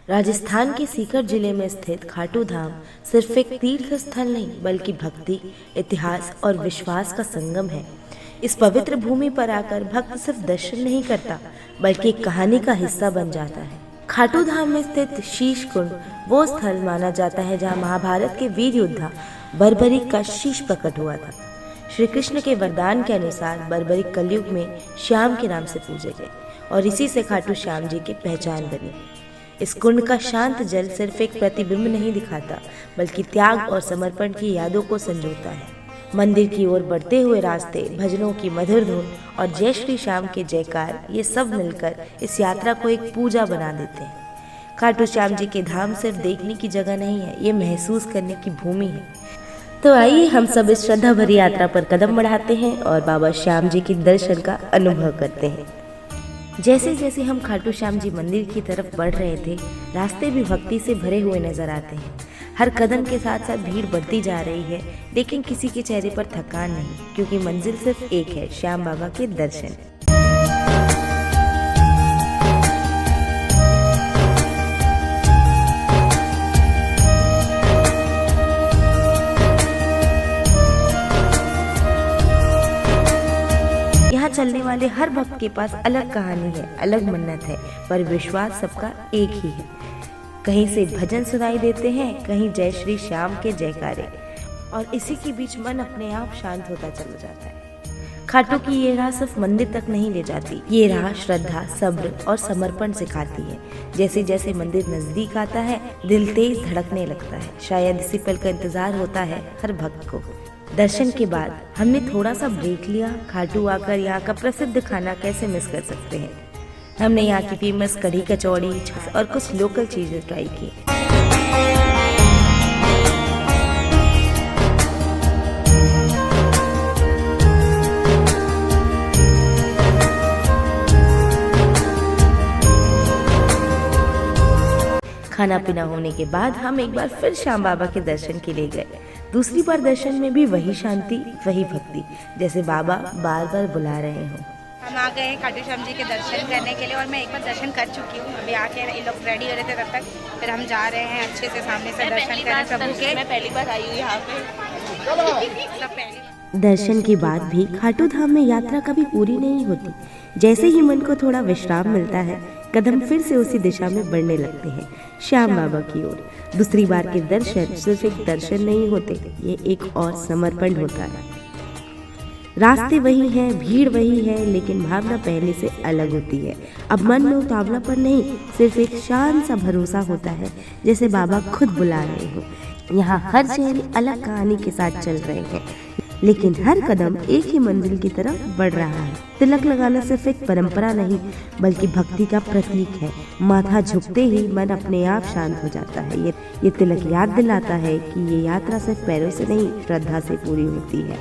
राजस्थान के सीकर जिले में स्थित खाटू धाम सिर्फ एक तीर्थ स्थल नहीं बल्कि भक्ति, इतिहास और विश्वास का संगम है। इस पवित्र भूमि पर आकर भक्त सिर्फ दर्शन नहीं करता बल्कि एक कहानी का हिस्सा बन जाता है। खाटू धाम में स्थित शीश कुंड वो स्थल माना जाता है जहाँ महाभारत के वीर योद्धा बर्बरीक का शीश प्रकट हुआ था। श्री कृष्ण के वरदान के अनुसार बर्बरीक कलयुग में श्याम के नाम से पूजे गए और इसी से खाटू श्याम जी की पहचान बनी। इस कुंड का शांत जल सिर्फ एक प्रतिबिंब नहीं दिखाता बल्कि त्याग और समर्पण की यादों को संजोता है। मंदिर की ओर बढ़ते हुए रास्ते, भजनों की मधुर धुन और जय श्री श्याम के जयकार, ये सब मिलकर इस यात्रा को एक पूजा बना देते हैं। खाटू श्याम जी के धाम सिर्फ देखने की जगह नहीं है, ये महसूस करने की भूमि है। तो आइए हम सब इस श्रद्धा भरी यात्रा पर कदम बढ़ाते हैं और बाबा श्याम जी के दर्शन का अनुभव करते हैं। जैसे जैसे हम खाटू श्याम जी मंदिर की तरफ बढ़ रहे थे, रास्ते भी भक्ति से भरे हुए नजर आते हैं। हर कदम के साथ साथ भीड़ बढ़ती जा रही है, लेकिन किसी के चेहरे पर थकान नहीं, क्योंकि मंजिल सिर्फ एक है, श्याम बाबा के दर्शन। यहाँ चलने वाले हर भक्त के पास अलग कहानी है, अलग मन्नत है, पर विश्वास सबका एक ही है। कहीं से भजन सुनाई देते हैं, कहीं जय श्री श्याम के जयकारे, और इसी के बीच मन अपने आप शांत होता चला जाता है। खाटू की ये राह सिर्फ मंदिर तक नहीं ले जाती, ये राह श्रद्धा, सब्र और समर्पण सिखाती है। जैसे जैसे मंदिर नजदीक आता है, दिल तेज धड़कने लगता है। शायद इसी पल का इंतजार होता है हर भक्त को। दर्शन के बाद हमने थोड़ा सा ब्रेक लिया। खाटू आकर यहाँ का प्रसिद्ध खाना कैसे मिस कर सकते हैं। हमने यहाँ की फेमस कढ़ी कचौड़ी और कुछ लोकल चीजें ट्राई की। खाना पीना होने के बाद हम एक बार फिर श्याम बाबा के दर्शन के लिए गए। दूसरी बार दर्शन में भी वही शांति, वही भक्ति, जैसे बाबा बार बार बुला रहे हों। हम आ गए हैं खाटू श्याम जी के दर्शन करने के लिए और मैं एक बार दर्शन कर चुकी हूँ। अभी आके ये लोग रेडी हो रहे थे, तब तक फिर हम जा रहे हैं अच्छे से सामने से दर्शन करें प्रभु के। मैं पहली बार आई हूँ यहाँ पे, सब पहली। दर्शन के बाद भी खाटू धाम में यात्रा कभी पूरी नहीं होती। जैसे ही मन को थोड़ा विश्राम मिलता है, कदम फिर से उसी दिशा में बढ़ने लगते हैं, श्याम बाबा की ओर। दूसरी बार के दर्शन सिर्फ एक दर्शन नहीं होते, ये एक और समर्पण होता है। रास्ते वही हैं, भीड़ वही है, लेकिन भावना पहले से अलग होती है। अब मन में उतावलापन नहीं, सिर्फ एक शांत सा भरोसा होता है, जैसे बाबा खुद बुला रहे हो। यहाँ हर चेहरे अलग कहानी के साथ चल रहे हैं, लेकिन हर कदम एक ही मंजिल की तरफ बढ़ रहा है। तिलक लगाना सिर्फ एक परंपरा नहीं बल्कि भक्ति का प्रतीक है। माथा झुकते ही मन अपने आप शांत हो जाता है। ये तिलक याद दिलाता है कि ये यात्रा सिर्फ पैरों से नहीं, श्रद्धा से पूरी होती है।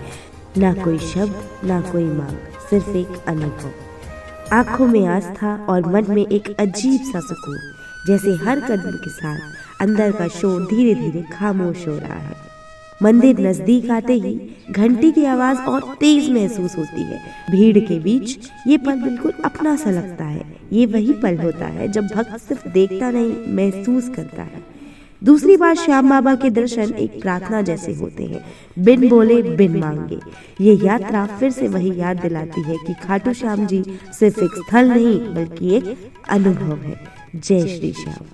ना कोई शब्द, ना कोई मांग, सिर्फ एक अनुभव। आंखों में आस्था और मन में एक अजीब सा सुकून, जैसे हर कदम के साथ अंदर का शोर धीरे धीरे खामोश हो रहा है। मंदिर नजदीक आते ही घंटी की आवाज और तेज महसूस होती है। भीड़ के बीच ये पल बिल्कुल अपना सा लगता है। ये वही पल होता है जब भक्त सिर्फ देखता नहीं, महसूस करता है। दूसरी बार श्याम बाबा के दर्शन एक प्रार्थना जैसे होते हैं, बिन बोले बिन मांगे। ये यात्रा फिर से वही याद दिलाती है कि खाटू श्याम जी सिर्फ एक स्थल नहीं बल्कि एक अनुभव है। जय श्री श्याम।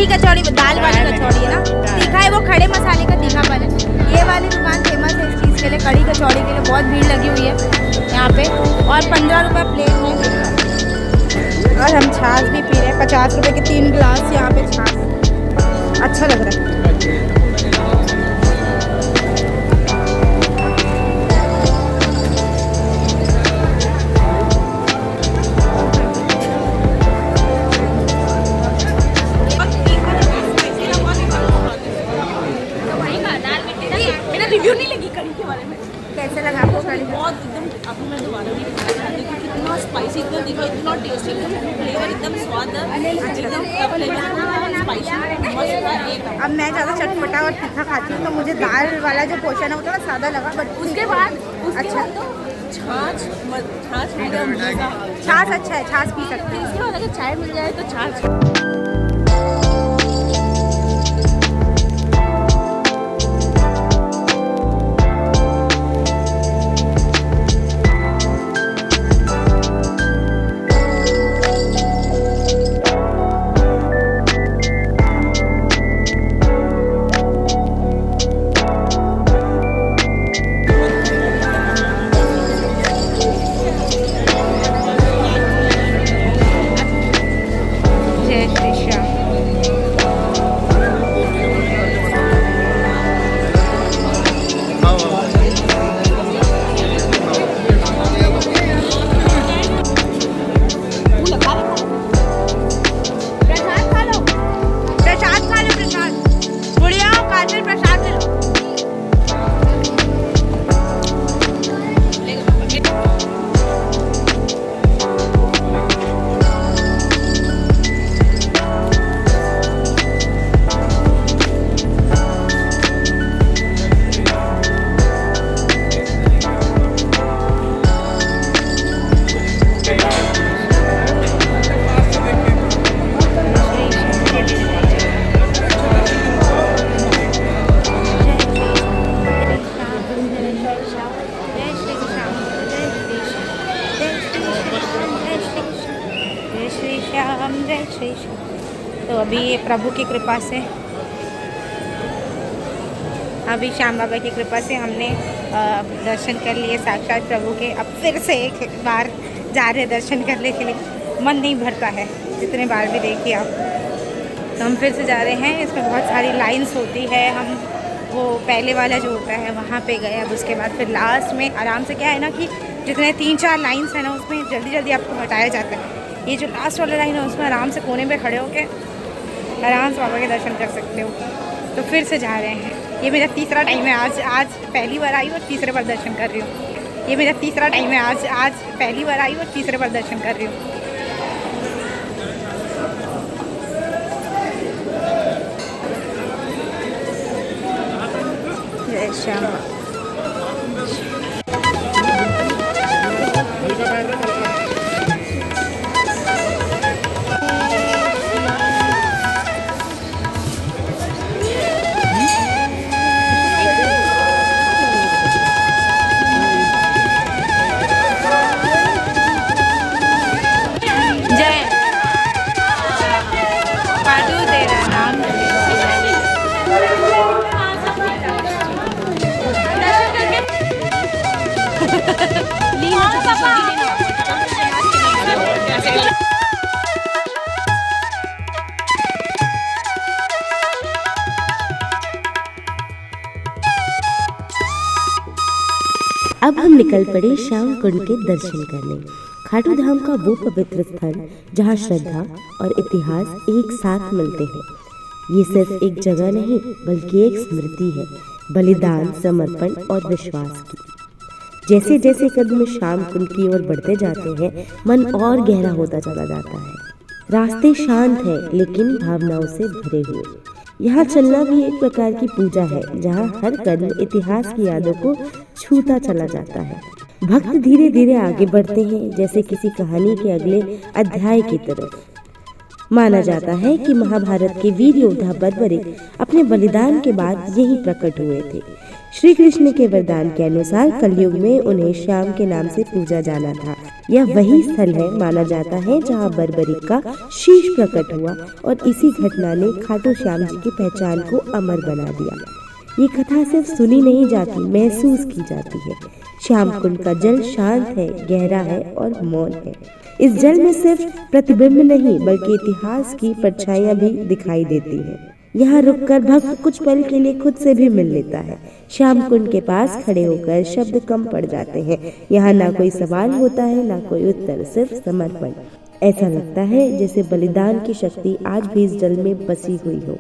कढ़ी कचौड़ी, दाल वाली कचौड़ी है ना, तीखा है वो, खड़े मसाले का तीखापन है। ये वाली दुकान फेमस है इस चीज़ के लिए, कढ़ी कचौड़ी के लिए बहुत भीड़ लगी हुई है यहाँ पे, और 15 रुपये प्लेट है। और हम छाछ भी पी रहे हैं, 50 रुपये के 3 गिलास यहाँ पे छाछ, अच्छा लग रहा है। रिव्यू नहीं लगी कढ़ी के बारे में, कैसे लगा आपको कढ़ी? बहुत एकदम, अभी मैं दोबारा भी खाना चाहती हूँ, कितना स्पाइसी, इतना दिखा, इतना टेस्टी, फ्लेवर एकदम स्वाद, एकदम स्पाइसी मस्त था एकदम। अब मैं ज़्यादा चटपटा और तीखा खाती हूँ, तो मुझे दाल वाला जो पोर्शन है वो थोड़ा सादा लगा, बट उसके बाद अच्छा छाछ मिल गया, छाछ अच्छा है, छाछ पी सकते हैं। इसके बाद अगर चाय मिल जाए तो छाछ। तो अभी ये प्रभु की कृपा से, अभी श्याम बाबा की कृपा से हमने दर्शन कर लिए साक्षात प्रभु के। अब फिर से एक बार जा रहे दर्शन करने के लिए, मन नहीं भरता है जितने बार भी देखिए आप। तो हम फिर से जा रहे हैं, इसमें बहुत सारी लाइंस होती है, हम वो पहले वाला जो होता है वहाँ पे गए। अब उसके बाद फिर लास्ट में आराम से, क्या है ना कि जितने 3-4 लाइन्स है ना उसमें जल्दी जल्दी आपको हटाया जाता है। ये जो लास्ट वाला लाइन है उसमें आराम से कोने पे खड़े होके आराम से बाबा के दर्शन कर सकते हो। तो फिर से जा रहे हैं, ये मेरा तीसरा टाइम है। आज पहली बार आई और तीसरे बार दर्शन कर रही हूँ। ये मेरा तीसरा टाइम है, आज पहली बार आई और तीसरे बार दर्शन कर रही हूँ। जय श्याम। अब हम निकल पड़े श्याम कुंड के दर्शन करने। खाटू धाम का वो पवित्र स्थल जहाँ श्रद्धा और इतिहास एक साथ मिलते हैं। ये सिर्फ एक जगह नहीं बल्कि एक स्मृति है, बलिदान, समर्पण और विश्वास की। जैसे जैसे कदम श्याम कुंड की ओर बढ़ते जाते हैं, मन और गहरा होता चला जाता है। रास्ते शांत हैं लेकिन भावनाओं से भरे हुए। यहाँ चलना भी एक प्रकार की पूजा है, जहाँ हर कदम इतिहास की यादों को छूता चला जाता है। भक्त धीरे धीरे आगे बढ़ते हैं, जैसे किसी कहानी के अगले अध्याय की तरफ। माना जाता है कि महाभारत के वीर योद्धा बर्बरिक अपने बलिदान के बाद यही प्रकट हुए थे। श्री कृष्ण के वरदान के अनुसार कलयुग में उन्हें श्याम के नाम से पूजा जाना था। यह वही स्थल है माना जाता है जहां बर्बरिक का शीश प्रकट हुआ और इसी घटना ने खाटू श्याम जी की पहचान को अमर बना दिया। ये कथा सिर्फ सुनी नहीं जाती, महसूस की जाती है। श्याम कुंड का जल शांत है, गहरा है और मौन है। इस जल में सिर्फ प्रतिबिंब नहीं बल्कि इतिहास की परछाइयां भी दिखाई देती हैं। यहाँ रुककर भक्त कुछ पल के लिए खुद से भी मिल लेता है। श्याम कुंड के पास खड़े होकर शब्द कम पड़ जाते हैं। यहाँ ना कोई सवाल होता है, ना कोई उत्तर, सिर्फ समर्पण। ऐसा लगता है जैसे बलिदान की शक्ति आज भी इस जल में बसी हुई हो।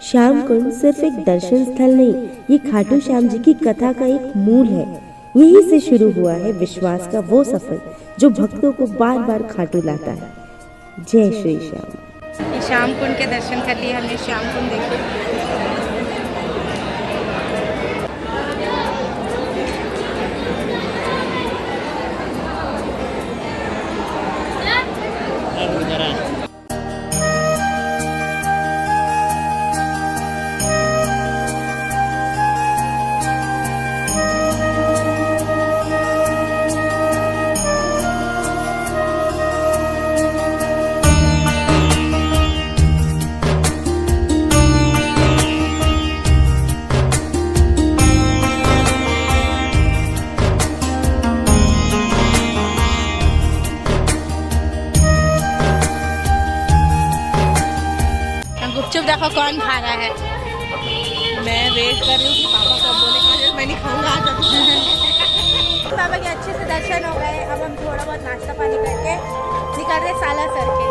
श्याम कुंड सिर्फ एक दर्शन स्थल नहीं, ये खाटू श्याम जी की कथा का एक मूल है। यहीं से शुरू हुआ है विश्वास का वो सफर जो भक्तों को बार बार खाटू लाता है। जय श्री श्याम। श्याम कुंड के दर्शन कर लिए हमने, श्याम कुंड देखे। गुपचुप देखो कौन खा रहा है। मैं वेट कर रही हूँ कि पापा कब बोले, कहा मैं नहीं खाऊंगा आज। बाबा के अच्छे से दर्शन हो गए। अब हम थोड़ा बहुत नाश्ता पानी करके निकल रहे सालासर के।